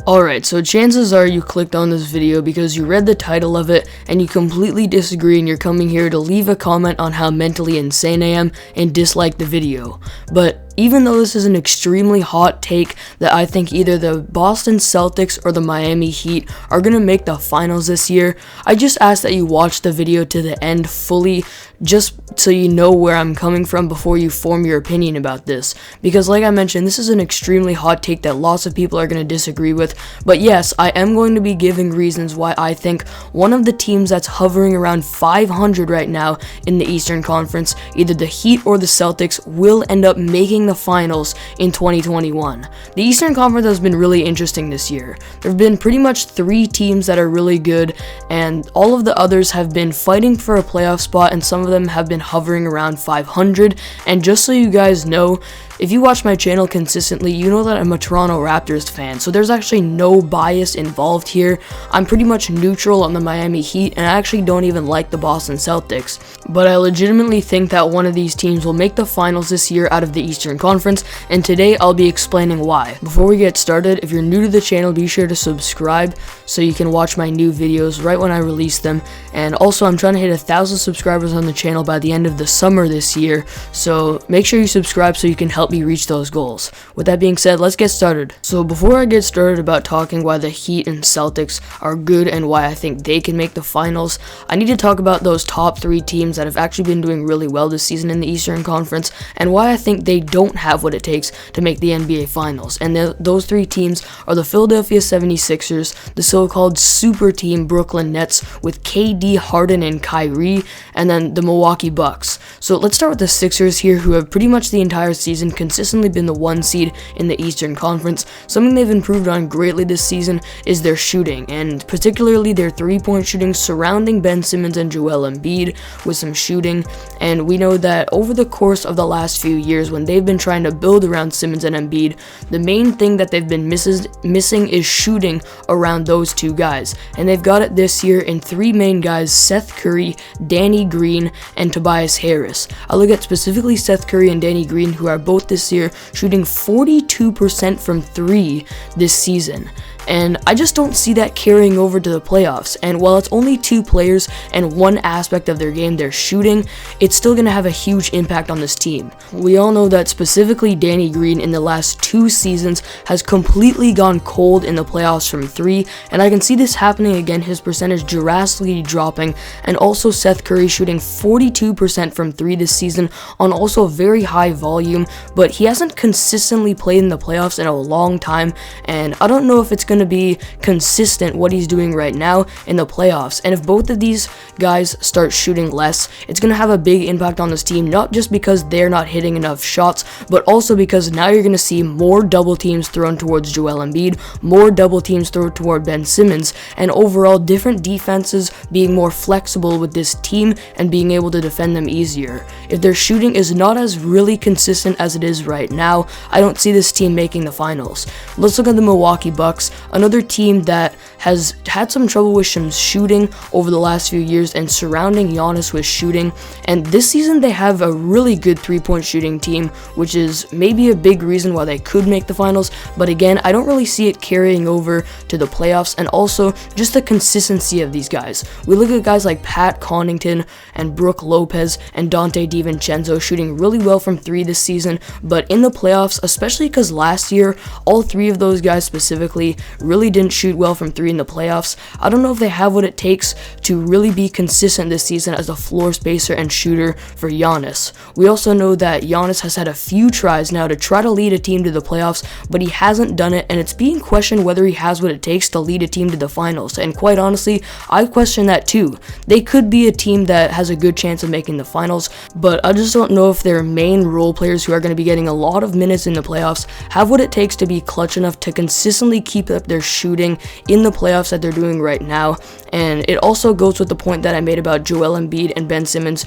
Alright, so chances are you clicked on this video because you read the title of it and you completely disagree and you're coming here to leave a comment on how mentally insane I am and dislike the video. But even though this is an extremely hot take that I think either the Boston Celtics or the Miami Heat are going to make the finals this year, I just ask that you watch the video to the end fully just so you know where I'm coming from before you form your opinion about this. Because like I mentioned, this is an extremely hot take that lots of people are going to disagree with. But yes, I am going to be giving reasons why I think one of the teams that's hovering around 500 right now in the Eastern Conference, either the Heat or the Celtics, will end up making the finals in 2021. The Eastern Conference has been really interesting this year. There have been pretty much 3 teams that are really good, and all of the others have been fighting for a playoff spot, and some of them have been hovering around 500. And just so you guys know, if you watch my channel consistently, you know that I'm a Toronto Raptors fan, so there's actually no bias involved here. I'm pretty much neutral on the Miami Heat, and I actually don't even like the Boston Celtics. But I legitimately think that one of these teams will make the finals this year out of the Eastern Conference, and today I'll be explaining why. Before we get started, if you're new to the channel, be sure to subscribe so you can watch my new videos right when I release them. And also, I'm trying to hit 1,000 subscribers on the channel by the end of the summer this year, so make sure you subscribe so you can help me reach those goals. With that being said, let's get started. So before I get started about talking why the Heat and Celtics are good and why I think they can make the finals, I need to talk about those top 3 teams that have actually been doing really well this season in the Eastern Conference and why I think they don't have what it takes to make the NBA Finals. And those 3 teams are the Philadelphia 76ers, the so-called super team Brooklyn Nets with KD, Harden, and Kyrie, and then the Milwaukee Bucks. So let's start with the Sixers here, who have pretty much the entire season consistently been the 1 seed in the Eastern Conference. Something they've improved on greatly this season is their shooting, and particularly their 3-point shooting surrounding Ben Simmons and Joel Embiid with some shooting. And we know that over the course of the last few years, when they've been trying to build around Simmons and Embiid, the main thing that they've been missing is shooting around those 2 guys. And they've got it this year in 3 main guys: Seth Curry, Danny Green, and Tobias Harris. I look at specifically Seth Curry and Danny Green, who are both this year shooting 42% from 3 this season. And I just don't see that carrying over to the playoffs. And while it's only 2 players and one aspect of their game, their shooting, it's still going to have a huge impact on this team. We all know that specifically Danny Green in the last 2 seasons has completely gone cold in the playoffs from 3, and I can see this happening again, his percentage drastically dropping, and also Seth Curry shooting 42% from 3 this season on also very high volume, but he hasn't consistently played in the playoffs in a long time, and I don't know if it's going to be consistent what he's doing right now in the playoffs. And if both of these guys start shooting less, it's going to have a big impact on this team, not just because they're not hitting enough shots, but also because now you're going to see more double teams thrown towards Joel Embiid, more double teams thrown toward Ben Simmons, and overall different defenses being more flexible with this team and being able to defend them easier. If their shooting is not as really consistent as it is right now, I don't see this team making the finals. Let's look at the Milwaukee Bucks, another team that has had some trouble with some shooting over the last few years and surrounding Giannis with shooting. And this season they have a really good 3-point shooting team, which is maybe a big reason why they could make the finals. But again, I don't really see it carrying over to the playoffs, and also just the consistency of these guys. We look at guys like Pat Connaughton and Brook Lopez and Dante DiVincenzo shooting really well from 3 this season, but in the playoffs, especially because last year all 3 of those guys specifically really didn't shoot well from 3 in the playoffs. I don't know if they have what it takes to really be consistent this season as a floor spacer and shooter for Giannis. We also know that Giannis has had a few tries now to try to lead a team to the playoffs, but he hasn't done it, and it's being questioned whether he has what it takes to lead a team to the finals. And quite honestly, I question that too. They could be a team that has a good chance of making the finals, but I just don't know if their main role players, who are going to be getting a lot of minutes in the playoffs, have what it takes to be clutch enough to consistently keep up their shooting in the playoffs that they're doing right now. And it also goes with the point that I made about Joel Embiid and Ben Simmons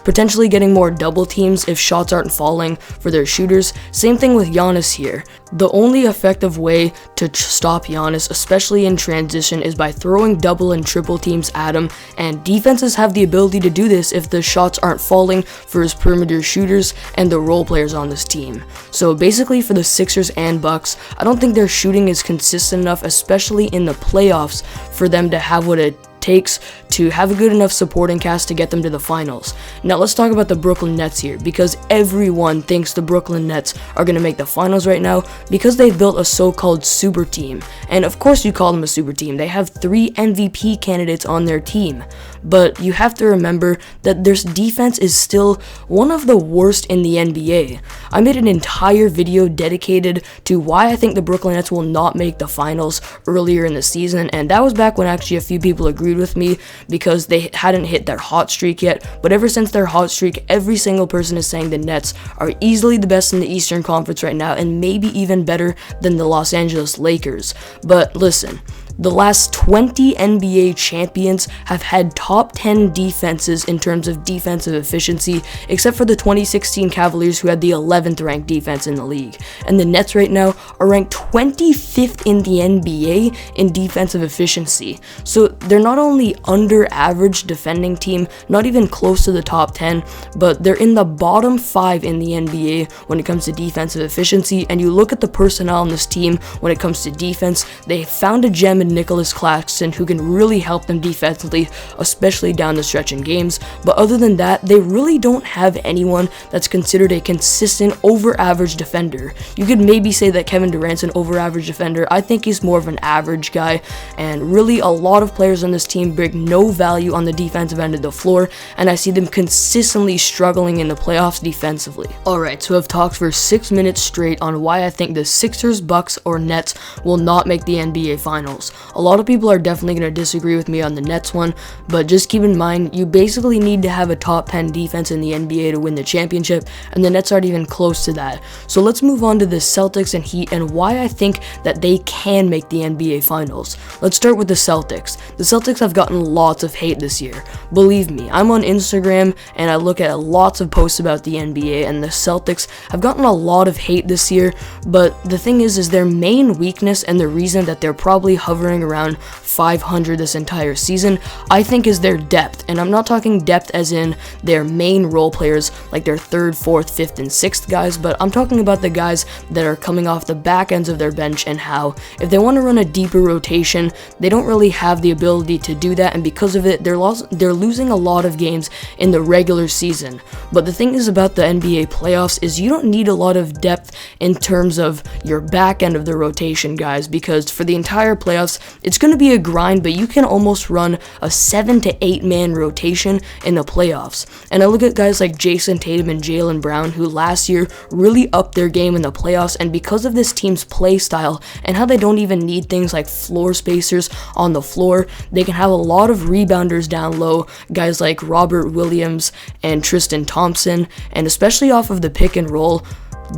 potentially getting more double teams if shots aren't falling for their shooters. Same thing with Giannis here. The only effective way to stop Giannis, especially in transition, is by throwing double and triple teams at him, and defenses have the ability to do this if the shots aren't falling for his perimeter shooters and the role players on this team. So basically for the Sixers and Bucks, I don't think their shooting is consistent enough, especially in the playoffs, for them to have what it takes to have a good enough supporting cast to get them to the finals. Now let's talk about the Brooklyn Nets here, because everyone thinks the Brooklyn Nets are going to make the finals right now because they've built a so-called super team. And of course you call them a super team. They have 3 MVP candidates on their team. But you have to remember that their defense is still one of the worst in the NBA. I made an entire video dedicated to why I think the Brooklyn Nets will not make the finals earlier in the season, and that was back when actually a few people agreed with me because they hadn't hit their hot streak yet. But ever since their hot streak, every single person is saying the Nets are easily the best in the Eastern Conference right now, and maybe even better than the Los Angeles Lakers. But listen, the last 20 NBA champions have had top 10 defenses in terms of defensive efficiency, except for the 2016 Cavaliers, who had the 11th ranked defense in the league. And the Nets right now are ranked 25th in the NBA in defensive efficiency. So they're not only under average defending team, not even close to the top 10, but they're in the bottom 5 in the NBA when it comes to defensive efficiency. And you look at the personnel on this team when it comes to defense, they found a gem in Nicholas Claxton who can really help them defensively, especially down the stretch in games. But other than that, they really don't have anyone that's considered a consistent over-average defender. You could maybe say that Kevin Durant's an over-average defender. I think he's more of an average guy, and really a lot of players on this team bring no value on the defensive end of the floor, and I see them consistently struggling in the playoffs defensively. Alright, so I've talked for 6 minutes straight on why I think the Sixers, Bucks, or Nets will not make the NBA Finals. A lot of people are definitely going to disagree with me on the Nets one, but just keep in mind, you basically need to have a top 10 defense in the NBA to win the championship, and the Nets aren't even close to that. So let's move on to the Celtics and Heat and why I think that they can make the NBA Finals. Let's start with the Celtics. The Celtics have gotten lots of hate this year. Believe me, I'm on Instagram and I look at lots of posts about the NBA, and the Celtics have gotten a lot of hate this year, but the thing is their main weakness and the reason that they're probably hovering around 500 this entire season, I think, is their depth. And I'm not talking depth as in their main role players like their 3rd, 4th, 5th, and 6th guys, but I'm talking about the guys that are coming off the back ends of their bench, and how if they want to run a deeper rotation, they don't really have the ability to do that, and because of it, they're losing a lot of games in the regular season. But the thing is about the NBA playoffs is you don't need a lot of depth in terms of your back end of the rotation, guys, because for the entire playoffs, it's going to be a grind, but you can almost run a 7 to 8 man rotation in the playoffs. And I look at guys like Jason Tatum and Jaylen Brown, who last year really upped their game in the playoffs, and because of this team's play style and how they don't even need things like floor spacers on the floor, they can have a lot of rebounders down low, guys like Robert Williams and Tristan Thompson, and especially off of the pick and roll.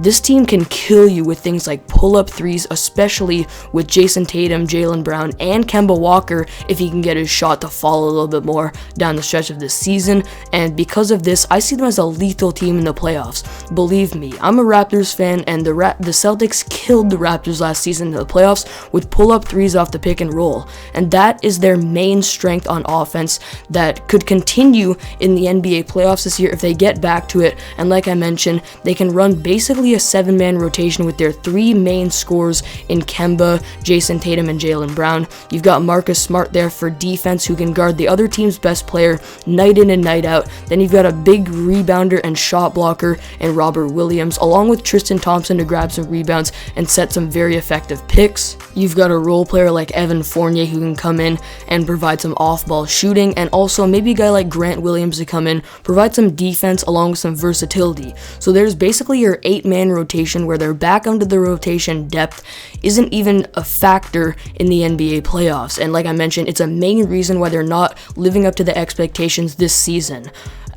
This team can kill you with things like pull-up threes, especially with Jason Tatum, Jaylen Brown, and Kemba Walker if he can get his shot to fall a little bit more down the stretch of this season. And because of this, I see them as a lethal team in the playoffs. Believe me, I'm a Raptors fan, and the Celtics killed the Raptors last season in the playoffs with pull-up threes off the pick and roll. And that is their main strength on offense that could continue in the NBA playoffs this year if they get back to it. And like I mentioned, they can run basically a 7-man rotation with their 3 main scorers in Kemba, Jason Tatum, and Jaylen Brown. You've got Marcus Smart there for defense, who can guard the other team's best player night in and night out. Then you've got a big rebounder and shot blocker in Robert Williams, along with Tristan Thompson to grab some rebounds and set some very effective picks. You've got a role player like Evan Fournier who can come in and provide some off-ball shooting, and also maybe a guy like Grant Williams to come in, provide some defense along with some versatility. So there's basically your 8-man rotation where their back under the rotation depth isn't even a factor in the NBA playoffs. And like I mentioned, it's a main reason why they're not living up to the expectations this season.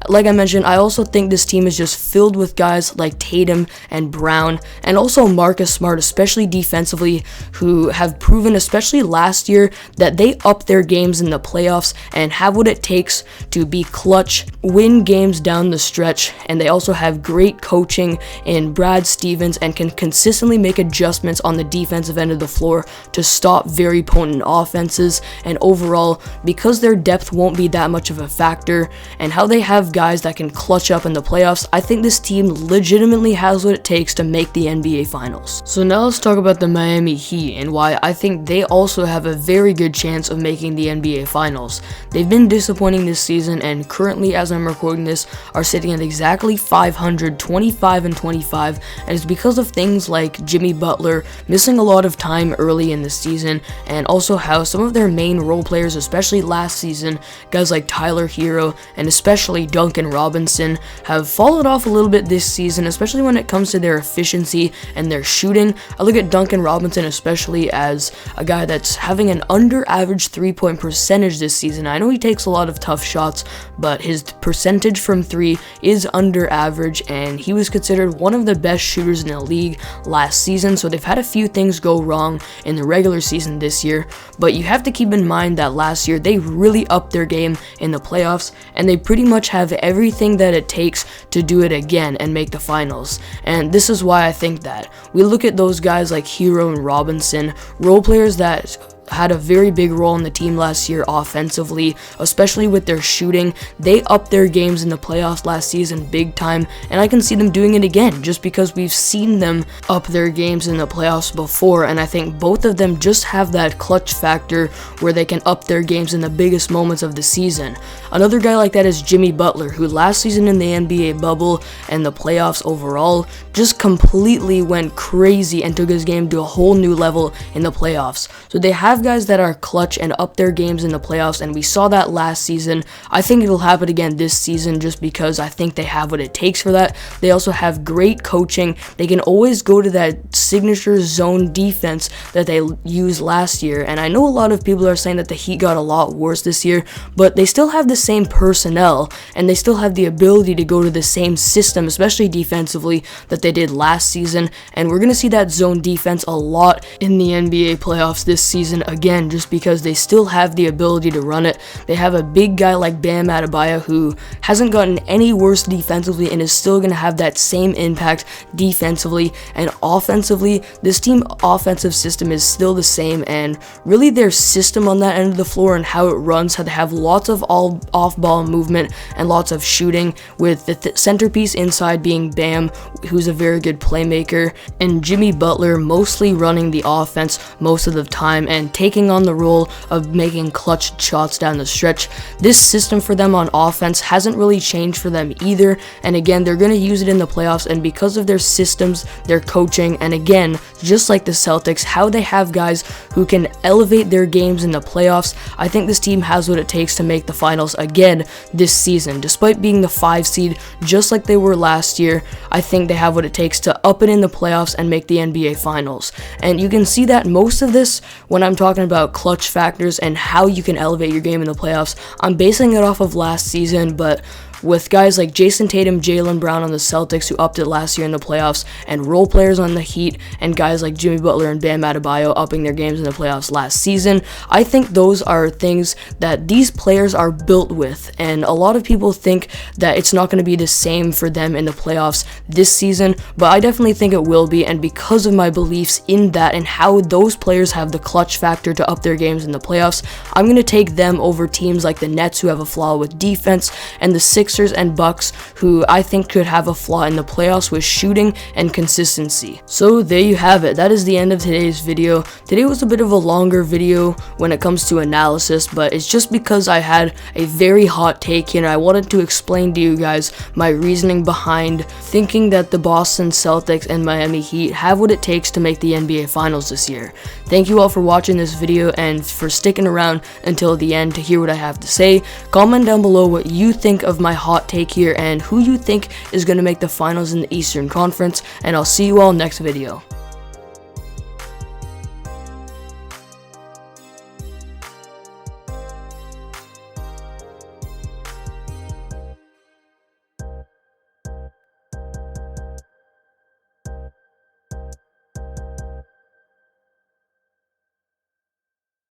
Like I mentioned, I also think this team is just filled with guys like Tatum and Brown, and also Marcus Smart, especially defensively, who have proven, especially last year, that they up their games in the playoffs and have what it takes to be clutch, win games down the stretch, and they also have great coaching in Brad Stevens and can consistently make adjustments on the defensive end of the floor to stop very potent offenses. And overall, because their depth won't be that much of a factor and how they have guys that can clutch up in the playoffs, I think this team legitimately has what it takes to make the NBA Finals. So now let's talk about the Miami Heat and why I think they also have a very good chance of making the NBA Finals. They've been disappointing this season, and currently as I'm recording this are sitting at exactly 500, 25-25, and it's because of things like Jimmy Butler missing a lot of time early in the season, and also how some of their main role players, especially last season, guys like Tyler Hero and especially Duncan Robinson, have fallen off a little bit this season, especially when it comes to their efficiency and their shooting. I look at Duncan Robinson especially as a guy that's having an under average 3-point percentage this season. I know he takes a lot of tough shots, but his percentage from 3 is under average, and he was considered one of the best shooters in the league last season. So they've had a few things go wrong in the regular season this year, but you have to keep in mind that last year they really upped their game in the playoffs, and they pretty much have everything that it takes to do it again and make the finals. And this is why I think that we look at those guys like Hero and Robinson, role players that had a very big role in the team last year offensively, especially with their shooting. They upped their games in the playoffs last season big time, and I can see them doing it again just because we've seen them up their games in the playoffs before, and I think both of them just have that clutch factor where they can up their games in the biggest moments of the season. Another guy like that is Jimmy Butler, who last season in the NBA bubble and the playoffs overall just completely went crazy and took his game to a whole new level in the playoffs. So they have guys that are clutch and up their games in the playoffs, and we saw that last season. I think it'll happen again this season just because I think they have what it takes for that. They also have great coaching. They can always go to that signature zone defense that they used last year, and I know a lot of people are saying that the Heat got a lot worse this year, but they still have the same personnel, and they still have the ability to go to the same system, especially defensively, that they did last season, and we're going to see that zone defense a lot in the NBA playoffs this season again, just because they still have the ability to run it. They have a big guy like Bam Adebayo who hasn't gotten any worse defensively and is still going to have that same impact defensively, and offensively this team offensive system is still the same, and really their system on that end of the floor and how it runs, how they have lots of off-ball movement and lots of shooting, with the centerpiece inside being Bam, who's a very good playmaker, and Jimmy Butler mostly running the offense most of the time and taking on the role of making clutch shots down the stretch. This system for them on offense hasn't really changed for them either, and again, they're going to use it in the playoffs, and because of their systems, their coaching, and again, just like the Celtics, how they have guys who can elevate their games in the playoffs, I think this team has what it takes to make the finals again this season. Despite being the 5 seed, just like they were last year, I think they have what it takes to up it in the playoffs and make the NBA Finals. And you can see that most of this, when I'm talking about clutch factors and how you can elevate your game in the playoffs, I'm basing it off of last season, but with guys like Jason Tatum, Jaylen Brown on the Celtics who upped it last year in the playoffs, and role players on the Heat, and guys like Jimmy Butler and Bam Adebayo upping their games in the playoffs last season, I think those are things that these players are built with, and a lot of people think that it's not going to be the same for them in the playoffs this season, but I definitely think it will be, and because of my beliefs in that and how those players have the clutch factor to up their games in the playoffs, I'm going to take them over teams like the Nets, who have a flaw with defense, and the Sixers and Bucks, who I think could have a flaw in the playoffs with shooting and consistency. So there you have it. That is the end of today's video. Today was a bit of a longer video when it comes to analysis, but it's just because I had a very hot take here and I wanted to explain to you guys my reasoning behind thinking that the Boston Celtics and Miami Heat have what it takes to make the NBA Finals this year. Thank you all for watching this video and for sticking around until the end to hear what I have to say. Comment down below what you think of my hot take here and who you think is going to make the finals in the Eastern Conference, and I'll see you all next video.